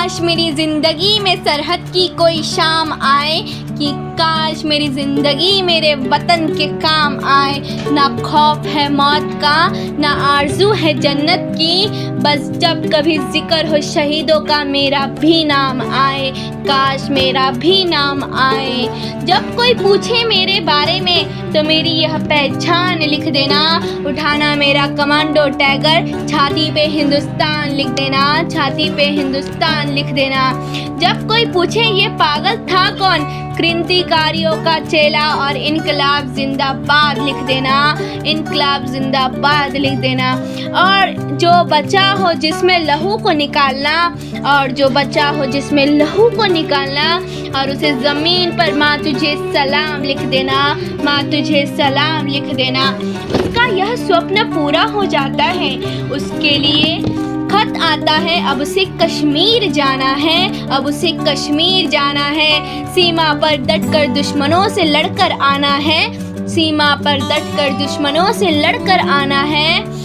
काश मेरी ज़िंदगी में सरहद की कोई शाम आए, कि काश मेरी ज़िंदगी मेरे वतन के काम आए। ना खौफ है मौत का, ना आरज़ू है जन्नत की, बस जब कभी ज़िक्र हो शहीदों का मेरा भी नाम आए, काश मेरा भी नाम आए। जब कोई पूछे मेरे बारे में तो मेरी यह पहचान लिख देना, उठाना मेरा कमांडो टैगर, छाती पे हिंदुस्तान लिख देना, छाती पे हिंदुस्तान लिख देना। जब कोई पूछे ये पागल था कौन, क्रांतिकारियों का चेला, और इनकलाब जिंदाबाद लिख देना, इनकलाब जिंदाबाद लिख देना। और जो बचा हो जिसमें लहू को निकालना, और जो बचा हो जिसमें लहू को निकालना, और उसे ज़मीन पर माँ तुझे सलाम लिख देना, माँ तुझे सलाम लिख देना। उसका यह स्वप्न पूरा हो जाता है, उसके लिए खत आता है, अब उसे कश्मीर जाना है, अब उसे कश्मीर जाना है। सीमा पर डटकर दुश्मनों से लड़कर आना है, सीमा पर डटकर दुश्मनों से लड़कर आना है।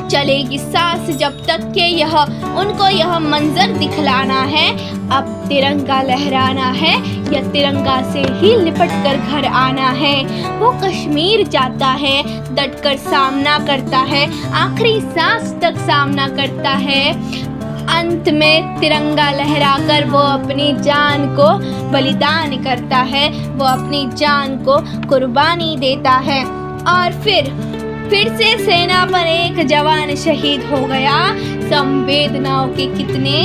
चलेगी सांस जब तक के यह उनको यह मंजर दिखलाना है। अब तिरंगा लहराना है, या तिरंगा से ही लिपट कर घर आना है। वो कश्मीर जाता है, डटकर सामना करता है, आखिरी सांस तक सामना करता है। अंत में तिरंगा लहराकर वो अपनी जान को बलिदान करता है, वो अपनी जान को कुर्बानी देता है। और फिर से सेना पर एक जवान शहीद हो गया, संवेदनाओं के कितने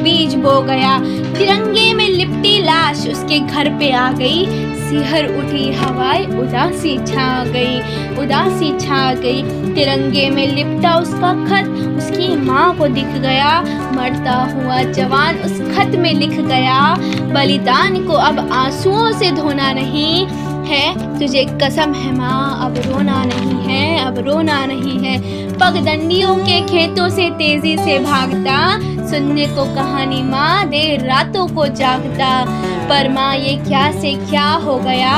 बीज बो गया। तिरंगे में लिपटी लाश उसके घर पे आ गई, सिहर उठी हवाएं, उदासी छा गई, उदासी छा गई। तिरंगे में लिपटा उसका खत उसकी माँ को दिख गया, मरता हुआ जवान उस खत में लिख गया, बलिदान को अब आंसुओं से धोना नहीं है, तुझे कसम है माँ अब रोना नहीं है, अब रोना नहीं है। पगडंडियों के खेतों से तेजी से भागता, सुनने को कहानी माँ देर रातों को जागता, पर माँ ये क्या से क्या हो गया,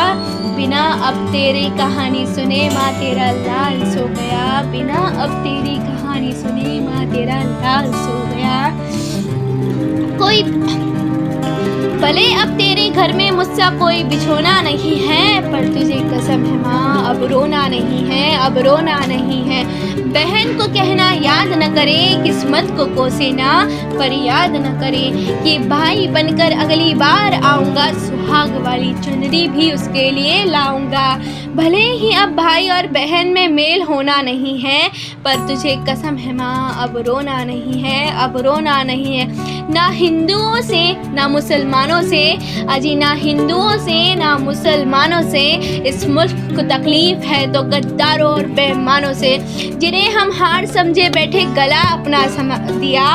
बिना अब तेरी कहानी सुने माँ तेरा लाल सो गया, बिना अब तेरी कहानी सुने माँ तेरा लाल सो गया। कोई भले अब तेरे घर में मुझसा कोई बिछोना नहीं है, पर तुझे कसम है माँ अब रोना नहीं है, अब रोना नहीं है। बहन को कहना याद न करे, किस्मत को कोसे ना, पर याद न करे कि भाई बनकर अगली बार आऊँगा, सुहाग वाली चुनरी भी उसके लिए लाऊंगा। भले ही अब भाई और बहन में मेल होना नहीं है, पर तुझे कसम है माँ अब रोना नहीं है, अब रोना नहीं है। ना हिंदुओं से ना मुसलमानों से, अजी ना हिंदुओं से ना मुसलमानों से, इस मुल्क को तकलीफ है तो गद्दारों और बेईमानों से, जिन्हें हम हार समझे बैठे गला अपना दिया,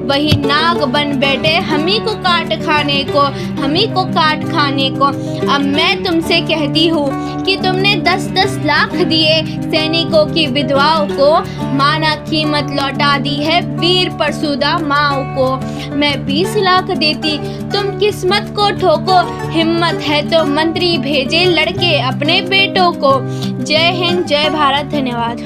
वही नाग बन बैठे हमी को काट खाने को, हमी को काट खाने को। अब मैं तुमसे कहती हूँ कि तुमने 10-10 लाख दिए सैनिकों की विधवाओं को, माना कीमत लौटा दी है वीर परशुदा माओ को। मैं 20 लाख देती, तुम किस्मत को ठोको, हिम्मत है तो मंत्री भेजे लड़के अपने बेटों को। जय हिंद, जय भारत, धन्यवाद।